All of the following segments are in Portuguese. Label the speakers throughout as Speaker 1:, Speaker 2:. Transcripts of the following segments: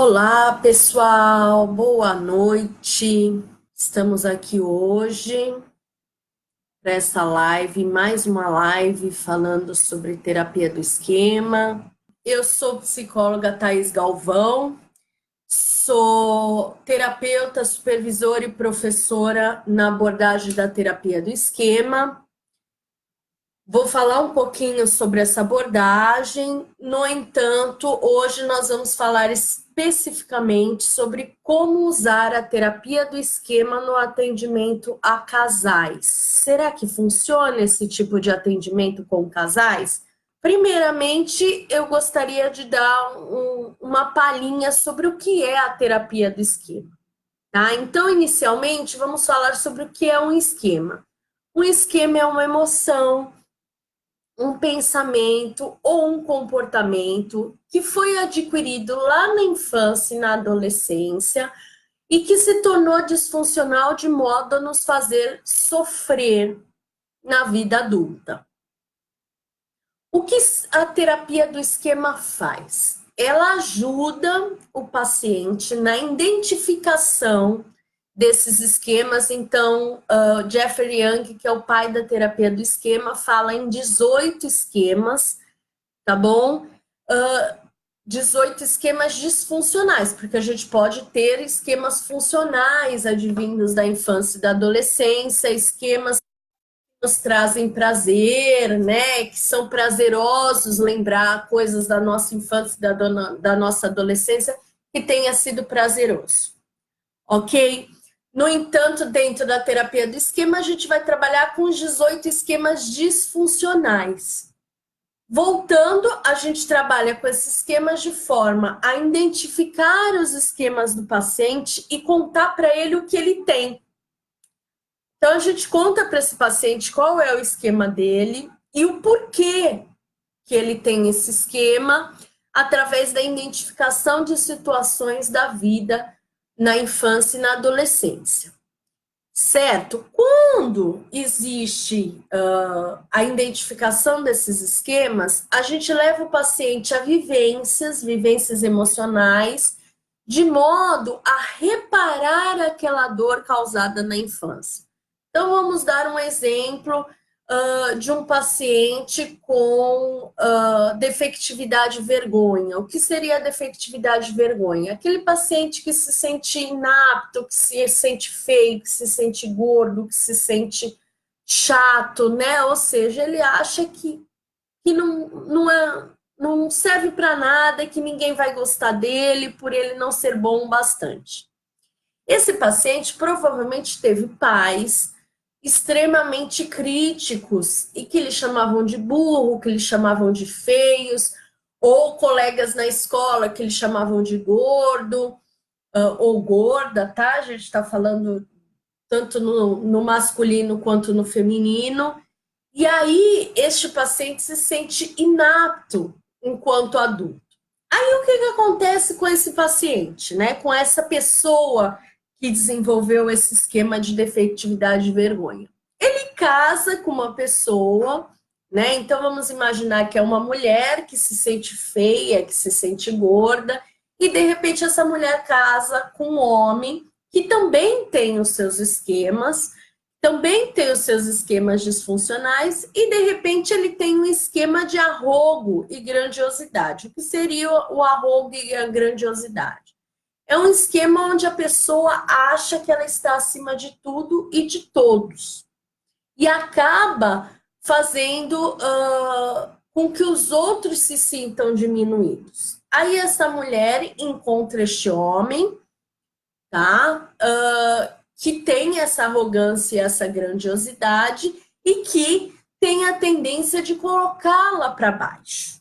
Speaker 1: Olá, pessoal, boa noite. Estamos aqui hoje para essa live, mais uma live falando sobre terapia do esquema. Eu sou psicóloga Thaís Galvão, sou terapeuta, supervisora e professora na abordagem da terapia do esquema. Vou falar um pouquinho sobre essa abordagem, no entanto, hoje nós vamos falar especificamente sobre como usar a terapia do esquema no atendimento a casais. Será que funciona esse tipo de atendimento com casais? Primeiramente, eu gostaria de dar uma palhinha sobre o que é a terapia do esquema. Tá? Então, inicialmente, vamos falar sobre o que é um esquema. Um esquema é uma emoção, um pensamento ou um comportamento que foi adquirido lá na infância e na adolescência e que se tornou disfuncional de modo a nos fazer sofrer na vida adulta. O que a terapia do esquema faz? Ela ajuda o paciente na identificação desses esquemas. Então, Jeffrey Young, que é o pai da terapia do esquema, fala em 18 esquemas, tá bom? 18 esquemas disfuncionais, porque a gente pode ter esquemas funcionais advindos da infância e da adolescência, esquemas que nos trazem prazer, né? Que são prazerosos, lembrar coisas da nossa infância e da nossa adolescência que tenha sido prazeroso, ok? No entanto, dentro da terapia do esquema, a gente vai trabalhar com os 18 esquemas disfuncionais. Voltando, a gente trabalha com esses esquemas de forma a identificar os esquemas do paciente e contar para ele o que ele tem. Então, a gente conta para esse paciente qual é o esquema dele e o porquê que ele tem esse esquema, através da identificação de situações da vida na infância e na adolescência. Certo? Quando existe a identificação desses esquemas, a gente leva o paciente a vivências emocionais, de modo a reparar aquela dor causada na infância. Então, vamos dar um exemplo de um paciente com defectividade vergonha. O que seria a defectividade vergonha? Aquele paciente que se sente inapto, que se sente feio, que se sente gordo, que se sente chato, né? Ou seja, ele acha que não serve para nada, que ninguém vai gostar dele por ele não ser bom o bastante. Esse paciente provavelmente teve pais extremamente críticos e que lhe chamavam de burro, que lhe chamavam de feios, ou colegas na escola que lhe chamavam de gordo ou gorda, tá? A gente está falando tanto no masculino quanto no feminino. E aí, este paciente se sente inapto enquanto adulto. Aí, o que acontece com esse paciente, né? Com essa pessoa que desenvolveu esse esquema de defectividade e vergonha? Ele casa com uma pessoa, né? Então, vamos imaginar que é uma mulher que se sente feia, que se sente gorda, e de repente essa mulher casa com um homem que também tem os seus esquemas, também tem os seus esquemas disfuncionais e, de repente, ele tem um esquema de arrogo e grandiosidade. O que seria o arrogo e a grandiosidade? É um esquema onde a pessoa acha que ela está acima de tudo e de todos. E acaba fazendo com que os outros se sintam diminuídos. Aí essa mulher encontra este homem, tá? Que tem essa arrogância e essa grandiosidade e que tem a tendência de colocá-la para baixo,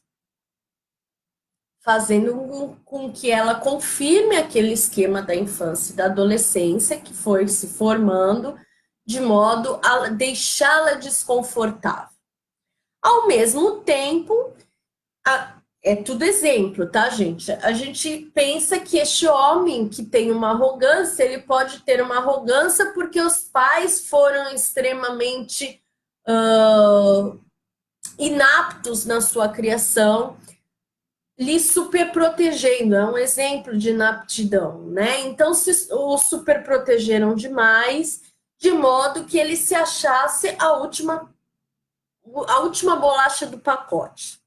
Speaker 1: fazendo com que ela confirme aquele esquema da infância e da adolescência que foi se formando, de modo a deixá-la desconfortável. Ao mesmo tempo, é tudo exemplo, tá, gente? A gente pensa que este homem que tem uma arrogância, ele pode ter uma arrogância porque os pais foram extremamente inaptos na sua criação, lhe super protegendo, é um exemplo de inaptidão, né? Então, se o super protegeram demais, de modo que ele se achasse a última bolacha do pacote,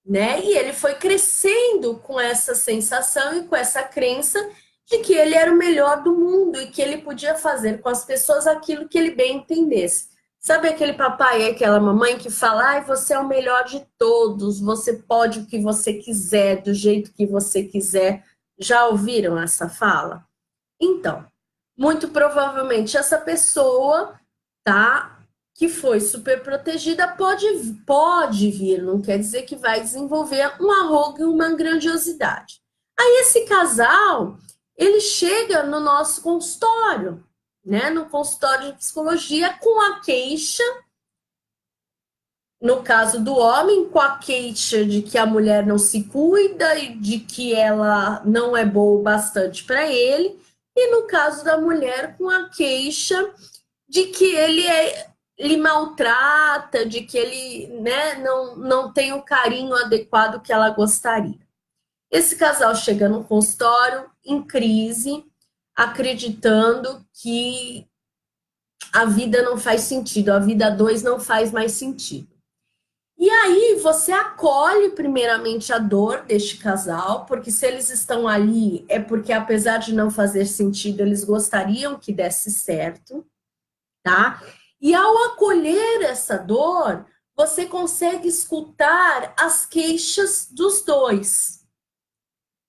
Speaker 1: né? E ele foi crescendo com essa sensação e com essa crença de que ele era o melhor do mundo e que ele podia fazer com as pessoas aquilo que ele bem entendesse. Sabe aquele papai e aquela mamãe que fala: ai, você é o melhor de todos, você pode o que você quiser, do jeito que você quiser. Já ouviram essa fala? Então, muito provavelmente essa pessoa, tá, que foi super protegida, pode vir, não quer dizer que vai desenvolver um arrogo e uma grandiosidade. Aí esse casal, ele chega no nosso consultório, né, no consultório de psicologia com a queixa, no caso do homem, com a queixa de que a mulher não se cuida e de que ela não é boa o bastante para ele, e no caso da mulher, com a queixa de que lhe maltrata, de que ele, né, não tem o carinho adequado que ela gostaria. Esse casal chega no consultório em crise, acreditando que a vida não faz sentido, a vida a dois não faz mais sentido. E aí você acolhe primeiramente a dor deste casal, porque se eles estão ali é porque apesar de não fazer sentido, eles gostariam que desse certo, tá? E ao acolher essa dor, você consegue escutar as queixas dos dois,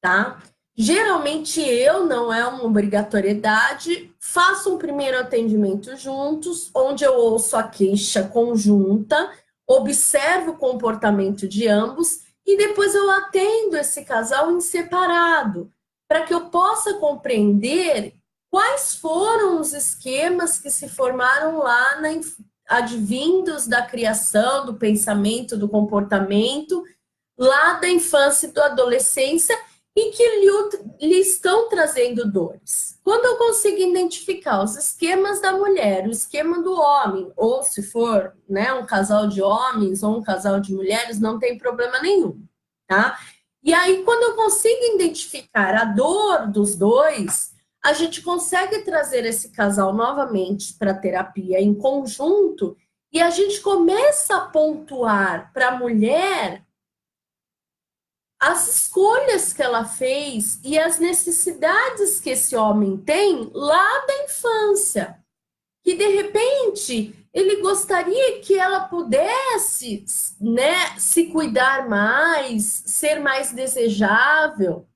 Speaker 1: tá? Geralmente eu, não é uma obrigatoriedade, faço um primeiro atendimento juntos, onde eu ouço a queixa conjunta, observo o comportamento de ambos e depois eu atendo esse casal em separado, para que eu possa compreender quais foram os esquemas que se formaram lá advindos da criação, do pensamento, do comportamento, lá da infância e da adolescência e que lhe estão trazendo dores. Quando eu consigo identificar os esquemas da mulher, o esquema do homem, ou se for, né, um casal de homens ou um casal de mulheres, não tem problema nenhum, tá? E aí, quando eu consigo identificar a dor dos dois, a gente consegue trazer esse casal novamente para a terapia em conjunto e a gente começa a pontuar para a mulher as escolhas que ela fez e as necessidades que esse homem tem lá da infância. Que de repente ele gostaria que ela pudesse, né, se cuidar mais, ser mais desejável.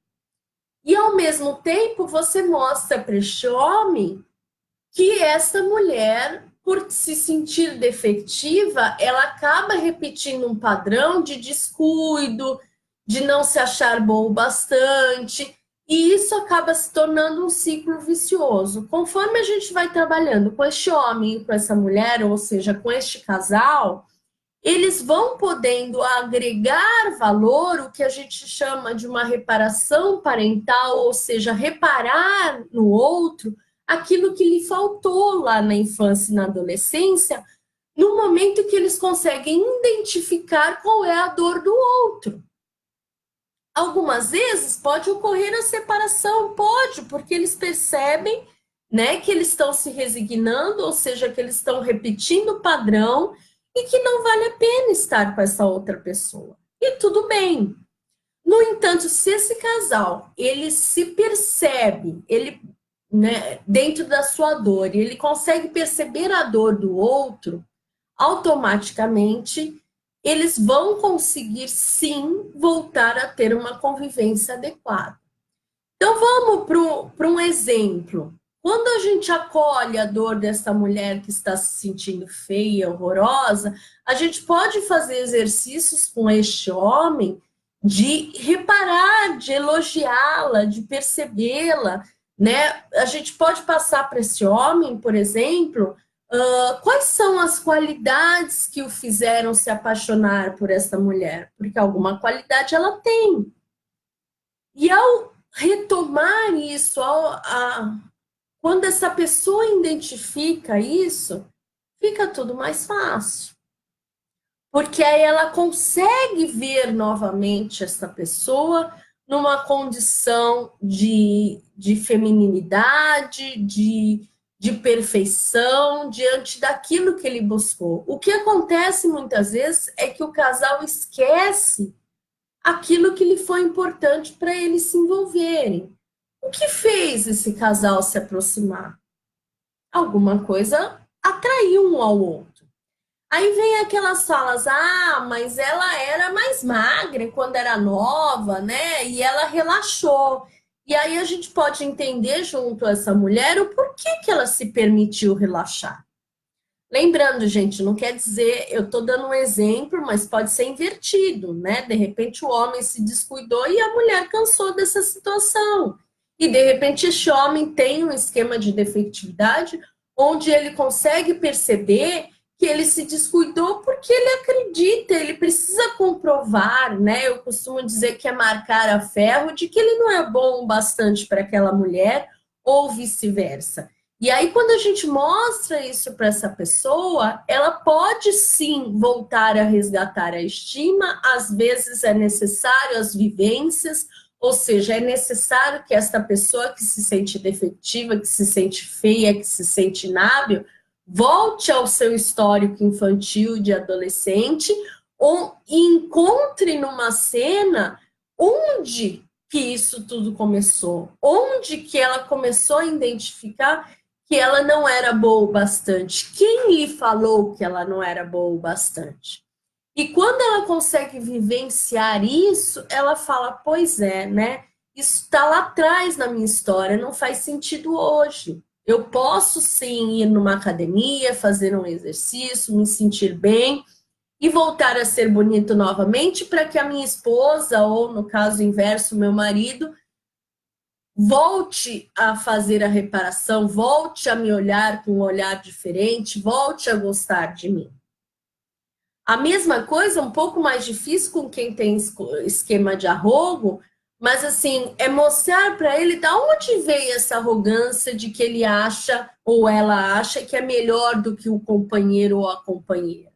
Speaker 1: E ao mesmo tempo você mostra para este homem que essa mulher, por se sentir defectiva, ela acaba repetindo um padrão de descuido, de não se achar bom o bastante, e isso acaba se tornando um ciclo vicioso. Conforme a gente vai trabalhando com este homem e com essa mulher, ou seja, com este casal, eles vão podendo agregar valor, o que a gente chama de uma reparação parental, ou seja, reparar no outro aquilo que lhe faltou lá na infância e na adolescência, no momento que eles conseguem identificar qual é a dor do outro. Algumas vezes pode ocorrer a separação, pode, porque eles percebem, né, que eles estão se resignando, ou seja, que eles estão repetindo o padrão e que não vale a pena estar com essa outra pessoa. E tudo bem. No entanto, se esse casal, ele se percebe, ele, né, dentro da sua dor, e ele consegue perceber a dor do outro, automaticamente eles vão conseguir sim voltar a ter uma convivência adequada. Então vamos para um exemplo. Quando a gente acolhe a dor dessa mulher que está se sentindo feia, horrorosa, a gente pode fazer exercícios com este homem de reparar, de elogiá-la, de percebê-la, né? A gente pode passar para esse homem, por exemplo, quais são as qualidades que o fizeram se apaixonar por essa mulher? Porque alguma qualidade ela tem. E ao retomar isso, quando essa pessoa identifica isso, fica tudo mais fácil. Porque aí ela consegue ver novamente essa pessoa numa condição de feminilidade, de perfeição, diante daquilo que ele buscou. O que acontece muitas vezes é que o casal esquece aquilo que lhe foi importante para eles se envolverem. O que fez esse casal se aproximar? Alguma coisa atraiu um ao outro. Aí vem aquelas falas, mas ela era mais magra quando era nova, né? E ela relaxou. E aí a gente pode entender junto a essa mulher o porquê que ela se permitiu relaxar. Lembrando, gente, não quer dizer, eu estou dando um exemplo, mas pode ser invertido, né? De repente o homem se descuidou e a mulher cansou dessa situação. E de repente este homem tem um esquema de defectividade onde ele consegue perceber que ele se descuidou porque ele acredita, ele precisa comprovar, né? Eu costumo dizer que é marcar a ferro de que ele não é bom o bastante para aquela mulher ou vice-versa. E aí, quando a gente mostra isso para essa pessoa, ela pode sim voltar a resgatar a estima, às vezes é necessário as vivências, ou seja, é necessário que esta pessoa que se sente defectiva, que se sente feia, que se sente inábil, volte ao seu histórico infantil de adolescente ou encontre numa cena onde que isso tudo começou, onde que ela começou a identificar que ela não era boa o bastante. Quem lhe falou que ela não era boa o bastante? E quando ela consegue vivenciar isso, ela fala, pois é, né? Isso está lá atrás na minha história, não faz sentido hoje. Eu posso sim ir numa academia, fazer um exercício, me sentir bem e voltar a ser bonito novamente para que a minha esposa, ou no caso inverso, meu marido, volte a fazer a reparação, volte a me olhar com um olhar diferente, volte a gostar de mim. A mesma coisa, um pouco mais difícil com quem tem esquema de arrogo, mas assim, é mostrar para ele da onde veio essa arrogância de que ele acha ou ela acha que é melhor do que o companheiro ou a companheira.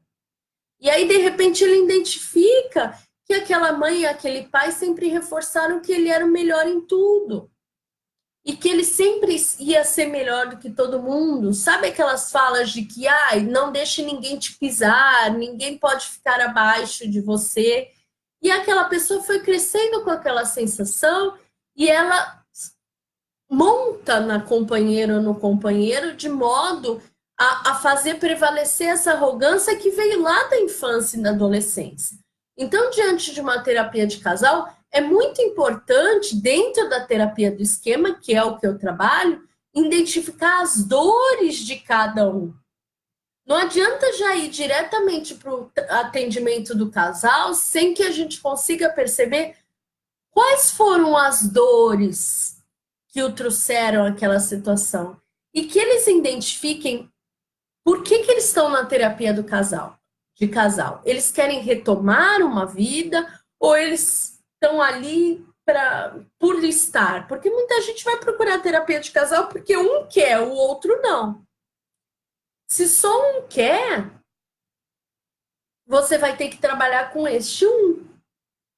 Speaker 1: E aí, de repente, ele identifica que aquela mãe e aquele pai sempre reforçaram que ele era o melhor em tudo e que ele sempre ia ser melhor do que todo mundo. Sabe aquelas falas de que não deixe ninguém te pisar, ninguém pode ficar abaixo de você. E aquela pessoa foi crescendo com aquela sensação e ela monta na companheira ou no companheiro de modo a fazer prevalecer essa arrogância que veio lá da infância e da adolescência. Então, diante de uma terapia de casal, é muito importante, dentro da terapia do esquema, que é o que eu trabalho, identificar as dores de cada um. Não adianta já ir diretamente para o atendimento do casal sem que a gente consiga perceber quais foram as dores que o trouxeram àquela situação e que eles identifiquem por que eles estão na terapia do casal, de casal. Eles querem retomar uma vida ou eles estão ali por estar? Porque muita gente vai procurar terapia de casal porque um quer, o outro não. Se só um quer, você vai ter que trabalhar com este um,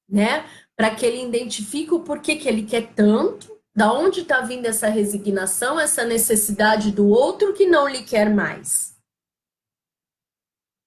Speaker 1: né? Para que ele identifique o porquê que ele quer tanto, da onde está vindo essa resignação, essa necessidade do outro que não lhe quer mais.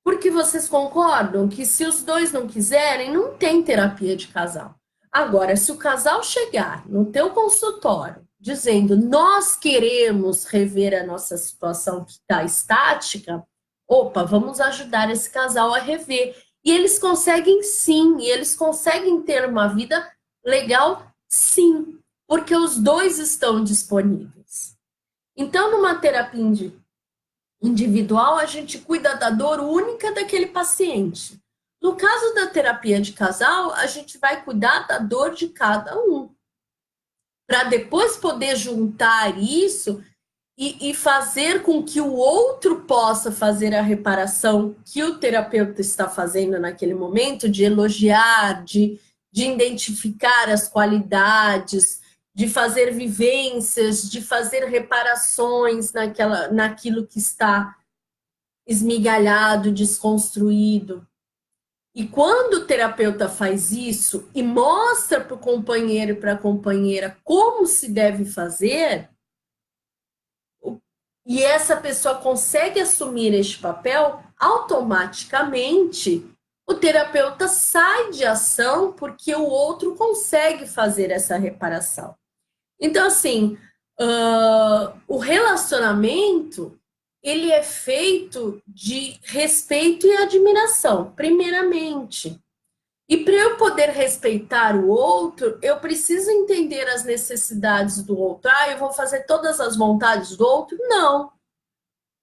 Speaker 1: Porque vocês concordam que se os dois não quiserem, não tem terapia de casal. Agora, se o casal chegar no teu consultório dizendo nós queremos rever a nossa situação que está estática, opa, vamos ajudar esse casal a rever. E eles conseguem sim, e eles conseguem ter uma vida legal sim, porque os dois estão disponíveis. Então, numa terapia individual, a gente cuida da dor única daquele paciente. No caso da terapia de casal, a gente vai cuidar da dor de cada um, para depois poder juntar isso e fazer com que o outro possa fazer a reparação que o terapeuta está fazendo naquele momento, de elogiar, de identificar as qualidades, de fazer vivências, de fazer reparações naquilo que está esmigalhado, desconstruído. E quando o terapeuta faz isso e mostra para o companheiro e para a companheira como se deve fazer, e essa pessoa consegue assumir este papel, automaticamente o terapeuta sai de ação porque o outro consegue fazer essa reparação. Então, assim, o relacionamento ele é feito de respeito e admiração, primeiramente. E para eu poder respeitar o outro, eu preciso entender as necessidades do outro. Ah, eu vou fazer todas as vontades do outro? Não.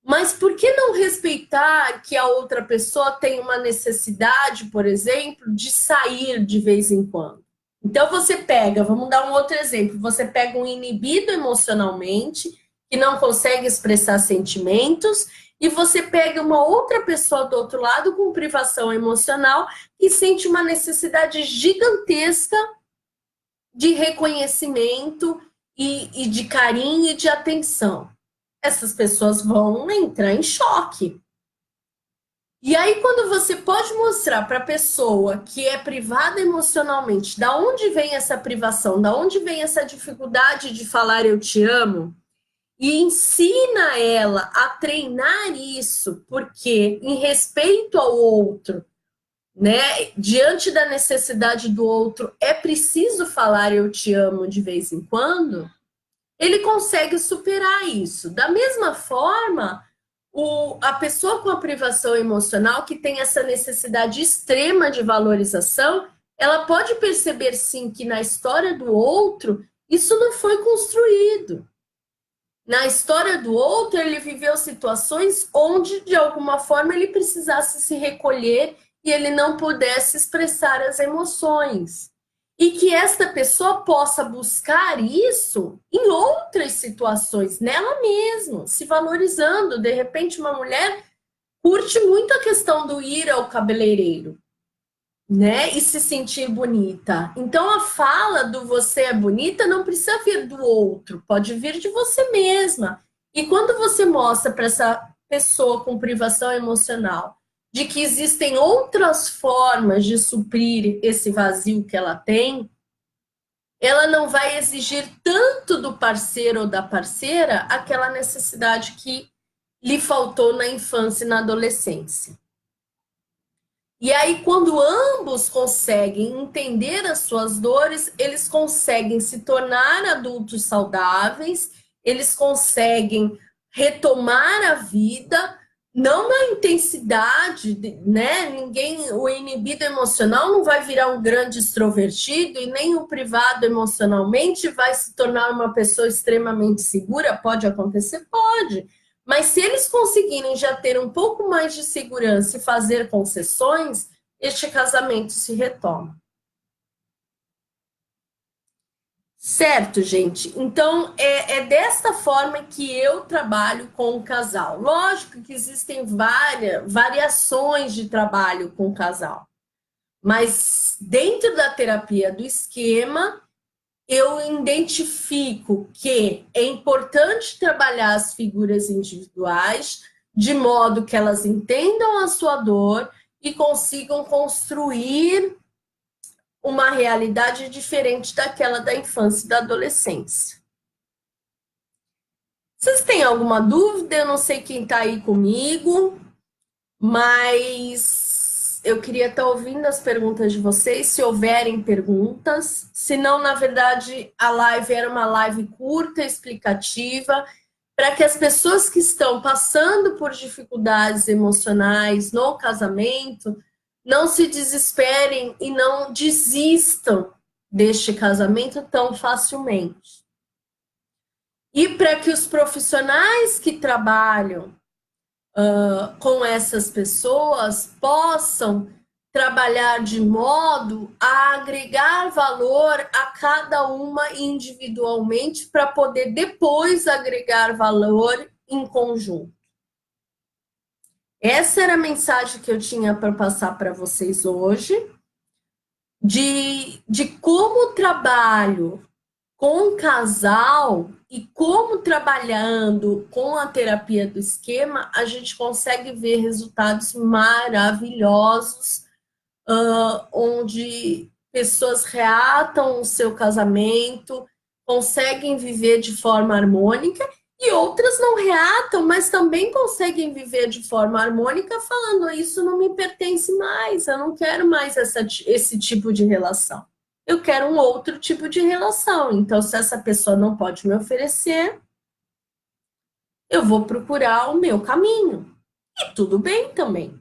Speaker 1: Mas por que não respeitar que a outra pessoa tem uma necessidade, por exemplo, de sair de vez em quando? Então você pega, vamos dar um outro exemplo, você pega um inibido emocionalmente, que não consegue expressar sentimentos, e você pega uma outra pessoa do outro lado com privação emocional e sente uma necessidade gigantesca de reconhecimento e de carinho e de atenção. Essas pessoas vão entrar em choque. E aí, quando você pode mostrar para a pessoa que é privada emocionalmente, da onde vem essa privação, da onde vem essa dificuldade de falar eu te amo, e ensina ela a treinar isso, porque em respeito ao outro, né, diante da necessidade do outro, é preciso falar eu te amo de vez em quando, ele consegue superar isso. Da mesma forma, a pessoa com a privação emocional, que tem essa necessidade extrema de valorização, ela pode perceber, sim, que na história do outro, isso não foi construído. Na história do outro, ele viveu situações onde, de alguma forma, ele precisasse se recolher e ele não pudesse expressar as emoções. E que esta pessoa possa buscar isso em outras situações, nela mesma, se valorizando. De repente, uma mulher curte muito a questão do ir ao cabeleireiro, né? E se sentir bonita. Então, a fala do você é bonita não precisa vir do outro, pode vir de você mesma. E quando você mostra para essa pessoa com privação emocional de que existem outras formas de suprir esse vazio que ela tem, ela não vai exigir tanto do parceiro ou da parceira aquela necessidade que lhe faltou na infância e na adolescência. E aí, quando ambos conseguem entender as suas dores, eles conseguem se tornar adultos saudáveis, eles conseguem retomar a vida, não na intensidade, né? Ninguém, o inibido emocional não vai virar um grande extrovertido e nem o privado emocionalmente vai se tornar uma pessoa extremamente segura. Pode acontecer? Pode. Mas se eles conseguirem já ter um pouco mais de segurança e fazer concessões, este casamento se retoma. Certo, gente? Então, é desta forma que eu trabalho com o casal. Lógico que existem várias variações de trabalho com o casal, mas dentro da terapia do esquema, eu identifico que é importante trabalhar as figuras individuais de modo que elas entendam a sua dor e consigam construir uma realidade diferente daquela da infância e da adolescência. Vocês têm alguma dúvida? Eu não sei quem está aí comigo, mas eu queria estar ouvindo as perguntas de vocês, se houverem perguntas. Se não, na verdade, a live era uma live curta, explicativa, para que as pessoas que estão passando por dificuldades emocionais no casamento não se desesperem e não desistam deste casamento tão facilmente. E para que os profissionais que trabalham com essas pessoas possam trabalhar de modo a agregar valor a cada uma individualmente para poder depois agregar valor em conjunto. Essa era a mensagem que eu tinha para passar para vocês hoje, de como o trabalho com o casal e como trabalhando com a terapia do esquema, a gente consegue ver resultados maravilhosos onde pessoas reatam o seu casamento, conseguem viver de forma harmônica, e outras não reatam, mas também conseguem viver de forma harmônica, falando: isso não me pertence mais, eu não quero mais esse tipo de relação. Eu quero um outro tipo de relação. Então, se essa pessoa não pode me oferecer, eu vou procurar o meu caminho. E tudo bem também.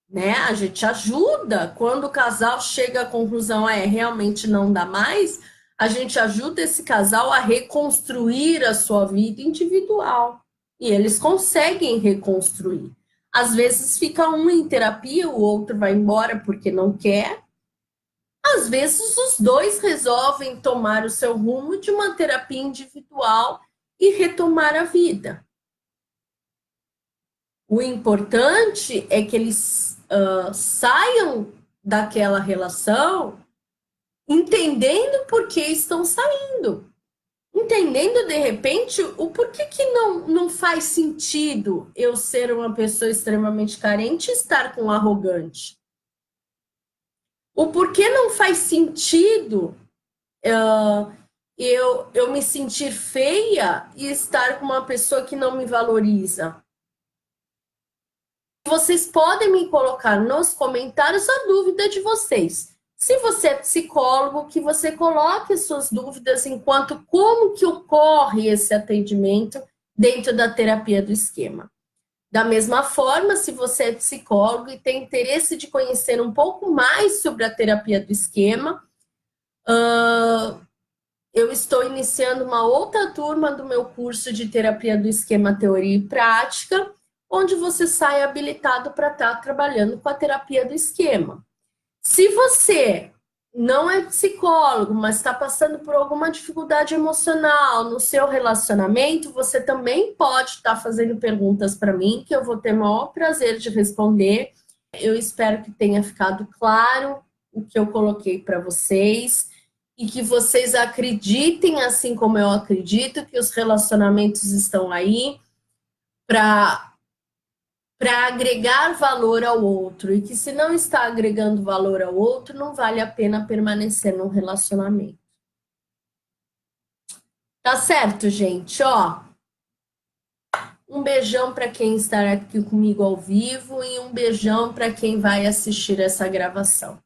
Speaker 1: Né? A gente ajuda quando o casal chega à conclusão, realmente não dá mais, a gente ajuda esse casal a reconstruir a sua vida individual. E eles conseguem reconstruir. Às vezes fica um em terapia, o outro vai embora porque não quer. Às vezes os dois resolvem tomar o seu rumo de uma terapia individual e retomar a vida. O importante é que eles saiam daquela relação entendendo por que estão saindo. Entendendo, de repente, o porquê que não faz sentido eu ser uma pessoa extremamente carente e estar com um arrogante. O porquê não faz sentido eu me sentir feia e estar com uma pessoa que não me valoriza. Vocês podem me colocar nos comentários a dúvida de vocês. Se você é psicólogo, que você coloque suas dúvidas enquanto como que ocorre esse atendimento dentro da terapia do esquema. Da mesma forma, se você é psicólogo e tem interesse de conhecer um pouco mais sobre a terapia do esquema, eu estou iniciando uma outra turma do meu curso de terapia do esquema teoria e prática, onde você sai habilitado para estar trabalhando com a terapia do esquema. Se você não é psicólogo, mas está passando por alguma dificuldade emocional no seu relacionamento, você também pode estar fazendo perguntas para mim, que eu vou ter o maior prazer de responder. Eu espero que tenha ficado claro o que eu coloquei para vocês e que vocês acreditem, assim como eu acredito, que os relacionamentos estão aí para agregar valor ao outro, e que se não está agregando valor ao outro, não vale a pena permanecer num relacionamento. Tá certo, gente? Ó, um beijão para quem está aqui comigo ao vivo e um beijão para quem vai assistir essa gravação.